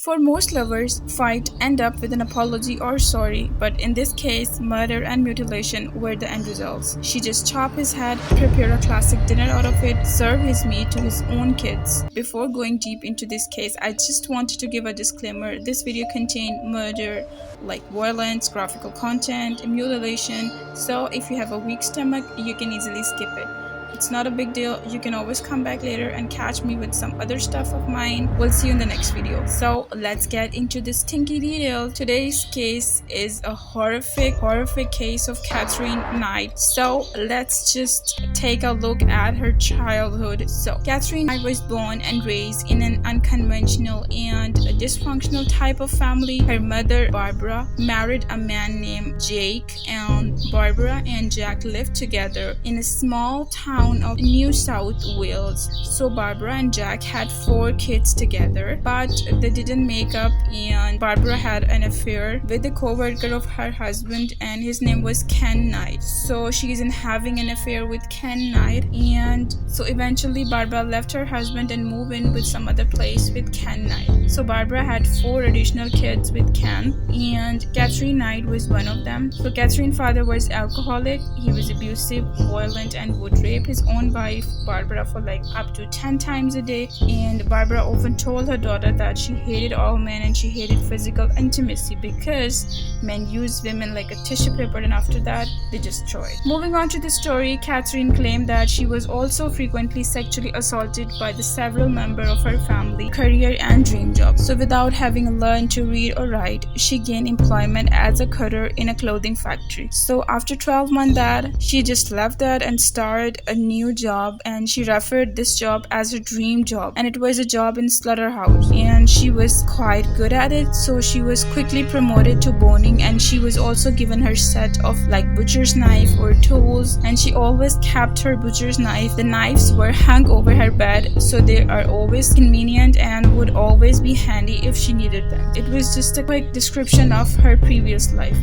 For most lovers, fight end up with an apology or sorry, but in this case, murder and mutilation were the end results. She just chop his head, prepare a classic dinner out of it, serve his meat to his own kids. Before going deep into this case, I just wanted to give a disclaimer. This video contained murder, like violence, graphical content, mutilation, so if you have a weak stomach, you can easily skip it. It's not a big deal. You can always come back later and catch me with some other stuff of mine. We'll see you in the next video. So let's get into the stinky detail. Today's case is a horrific case of Katherine Knight. So let's just take a look at her childhood. So Katherine Knight was born and raised in an unconventional and a dysfunctional type of family. Her mother, Barbara, married a man named Jake, and Barbara and Jack lived together in a small town of New South Wales. So Barbara and Jack had 4 kids together, but they didn't make up, and Barbara had an affair with a co-worker of her husband, and his name was Ken Knight. So she isn't having an affair with Ken Knight, and so eventually Barbara left her husband and moved in with some other place with Ken Knight. So Barbara had 4 additional kids with Ken, and Katherine Knight was one of them. So Katherine's father was alcoholic, he was abusive, violent, and would rape his own wife Barbara for like up to 10 times a day. And Barbara often told her daughter that she hated all men and she hated physical intimacy because men use women like a tissue paper, and after that they destroyed. Moving on to the story, Katherine claimed that she was also frequently sexually assaulted by the several members of her family, career and dream job. So without having learned to read or write, she gained employment as a cutter in a clothing factory. So after 12 months that, she just left that and started a new job, and she referred this job as her dream job, and it was a job in slaughterhouse, and she was quite good at it. So she was quickly promoted to boning, and she was also given her set of like butcher's knife or tools, and she always kept her butcher's knife. The knives were hung over her bed, so they are always convenient and would always be handy if she needed them. It was just a quick description of her previous life.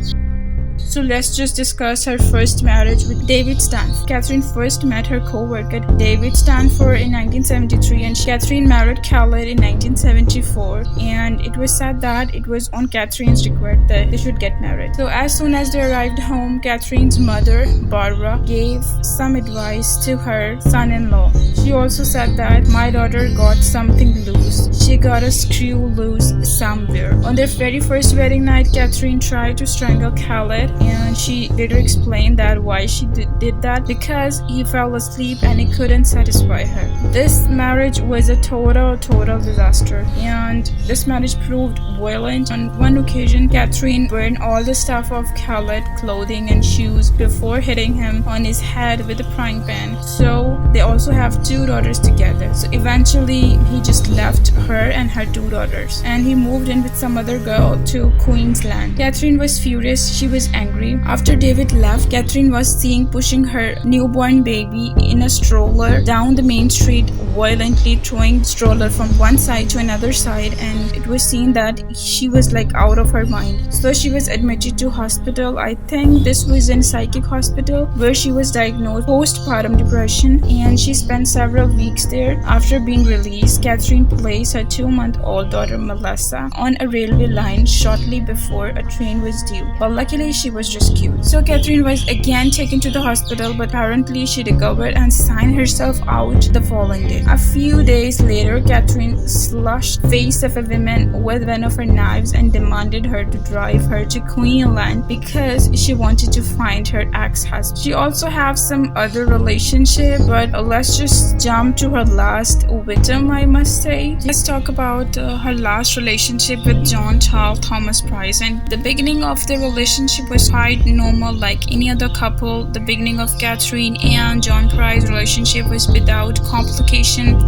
So let's just discuss her first marriage with David Stanford. Katherine first met her co-worker David Stanford in 1973, and Katherine married Khaled in 1974, and it was said that it was on Katherine's request that they should get married. So as soon as they arrived home, Katherine's mother, Barbara, gave some advice to her son-in-law. She also said that my daughter got something loose. She got a screw loose somewhere. On their very first wedding night, Katherine tried to strangle Khaled, and she later explained that why she did that, because he fell asleep and he couldn't satisfy her. This marriage was a total disaster, and this marriage proved violent. On one occasion, Katherine burned all the stuff of Khaled, clothing and shoes, before hitting him on his head with a frying pan. So they also have 2 daughters together. So eventually he just left her and her 2 daughters, and he moved in with some other girl to Queensland. Katherine was furious. She was angry. After David left, Katherine was seen pushing her newborn baby in a stroller down the main street, violently throwing stroller from one side to another side, and it was seen that she was like out of her mind. So she was admitted to hospital. I think this was in psychic hospital, where she was diagnosed postpartum depression, and she spent several weeks there. After being released, Katherine placed her 2-month-old daughter Melissa on a railway line shortly before a train was due, but luckily she was rescued. So Katherine was again taken to the hospital, but apparently she recovered and signed herself out the following day. A few days later, Katherine slashed the face of a woman with one of her knives and demanded her to drive her to Queensland because she wanted to find her ex-husband. She also has some other relationship, but let's just jump to her last victim, I must say. Let's talk about her last relationship with John Charles Thomas Price, and the beginning of the relationship was quite normal like any other couple. The beginning of Katherine and John Price's relationship was without complication.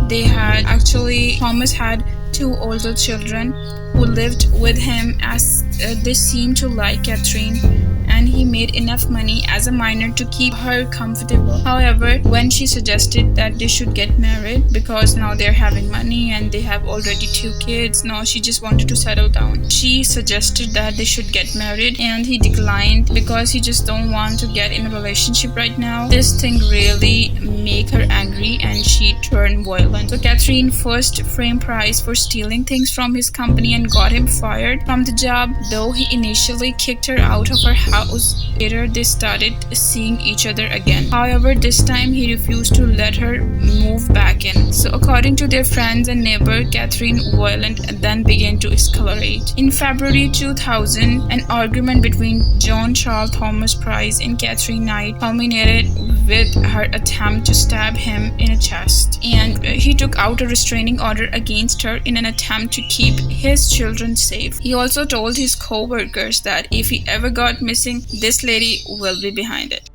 Thomas had 2 older children who lived with him, as they seemed to like Katherine, and he made enough money as a minor to keep her comfortable. However, when she suggested that they should get married because now they're having money and they have already 2 kids, now she just wanted to settle down. She suggested that they should get married, and he declined because he just don't want to get in a relationship right now. This thing really made her angry, and she turned violent. So Katherine first framed Price for stealing things from his company and got him fired from the job, though he initially kicked her out of her house. Later, they started seeing each other again. However, this time he refused to let her move back in. So according to their friends and neighbor, Katherine violence then began to escalate. In February 2000, an argument between John Charles Thomas Price and Katherine Knight culminated with her attempt to stab him in the chest, and he took out a restraining order against her in an attempt to keep his children safe. He also told his co-workers that if he ever got missing, this lady will be behind it.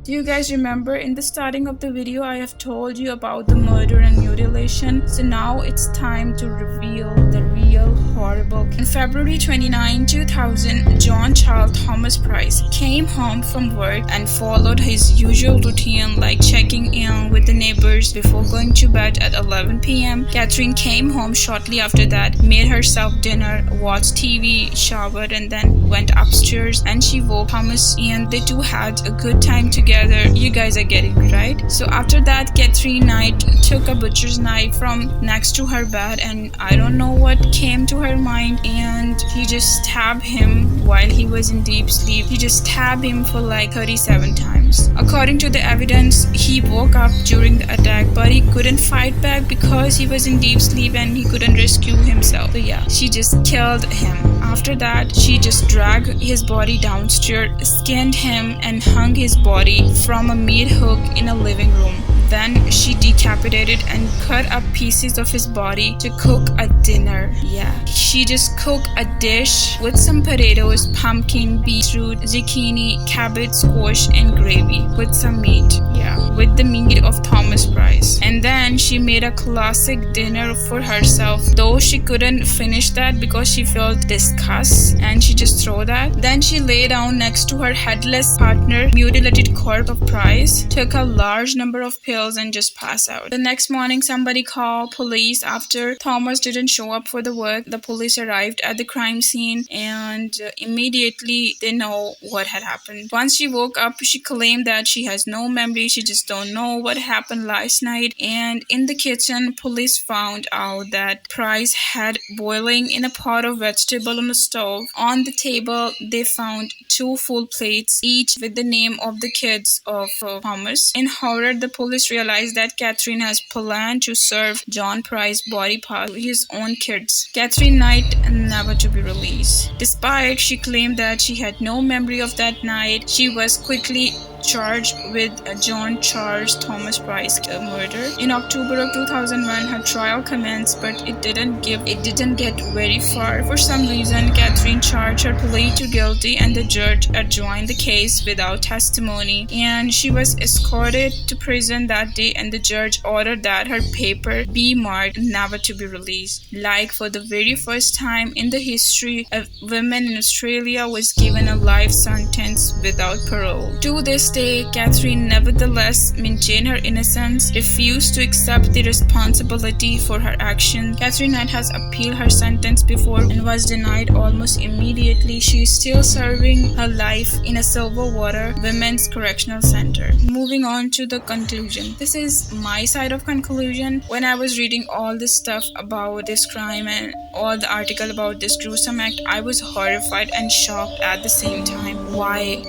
Do you guys remember in the starting of the video I have told you about the murder and mutilation? So now it's time to reveal the real horrible. On February 29, 2000, John Charles Thomas Price came home from work and followed his usual routine like checking in with the neighbors before going to bed at 11 p.m. Katherine came home shortly after that, made herself dinner, watched TV, showered, and then went upstairs, and she woke Thomas, and they two had a good time together. You guys are getting it, right? So after that, Katherine Knight took a butcher's knife from next to her bed, and I don't know what came to her mind, and he just stabbed him while he was in deep sleep. He just stabbed him for like 37 times. According to the evidence, he woke up during the attack, but he couldn't fight back because he was in deep sleep and he couldn't rescue himself. So yeah, she just killed him. After that, she just dragged his body downstairs, skinned him, and hung his body from a meat hook in a living room. Then she decapitated and cut up pieces of his body to cook a dinner. Yeah, she just cooked a dish with some potatoes, pumpkin, beetroot, zucchini, cabbage, squash, and gravy with some meat. Yeah, with the meat of Thomas Price. And then she made a classic dinner for herself, though she couldn't finish that because she felt disgust and she just threw that. Then she lay down next to her headless partner, mutilated corpse of Price, took a large number of pills and just passed out. The next morning, somebody called police after Thomas didn't show up for the work. The police arrived at the crime scene and immediately they know what had happened. Once she woke up, she claimed that she has no memory. She just don't know what happened last night. And in the kitchen, police found out that Price had boiling in a pot of vegetable on the stove. On the table, they found 2 full plates, each with the name of the kids of Thomas. In horror, the police realized that Katherine has planned to serve John Price's body part to his own kids. Katherine Knight never to be released. Despite she claimed that she had no memory of that night, she was quickly charged with John Charles Thomas Price murder. In October of 2001, her trial commenced, but it didn't get very far. For some reason, Katherine charged her plea to guilty, and the judge adjourned the case without testimony. And she was escorted to prison that day, and the judge ordered that her paper be marked never to be released. Like for the very first time in the history of women in Australia was given a life sentence without parole. To this day, Katherine nevertheless maintained her innocence, refused to accept the responsibility for her actions. Katherine Knight has appealed her sentence before and was denied almost immediately. She is still serving her life in a Silverwater Women's Correctional Center. Moving on to the conclusion. This is my side of conclusion. When I was reading all this stuff about this crime and all the article about this gruesome act, I was horrified and shocked at the same time. Why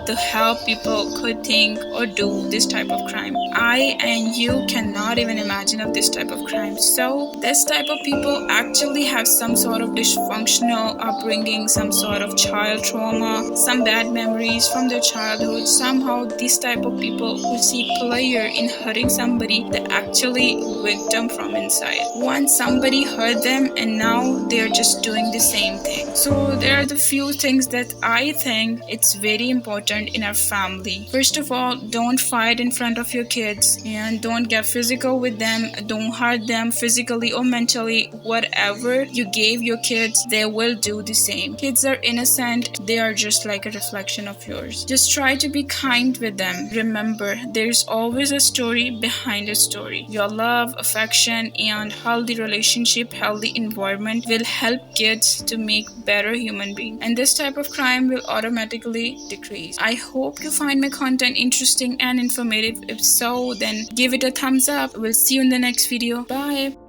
the hell people could think or do this type of crime. I and you cannot even imagine of this type of crime. So this type of people actually have some sort of dysfunctional upbringing, some sort of child trauma, some bad memories from their childhood. Somehow these type of people who see pleasure in hurting somebody, they're actually victim from inside. Once somebody hurt them and now they're just doing the same thing. So there are the few things that I think it's very important in our family. First of all, don't fight in front of your kids and don't get physical with them. Don't hurt them physically or mentally. Whatever you gave your kids, they will do the same. Kids are innocent. They are just like a reflection of yours. Just try to be kind with them. Remember, there's always a story behind a story. Your love, affection, and healthy relationship, healthy environment will help kids to make better human beings. And this type of crime will automatically decrease. I hope you find my content interesting and informative. If so, so, then give it a thumbs up. We'll see you in the next video. Bye.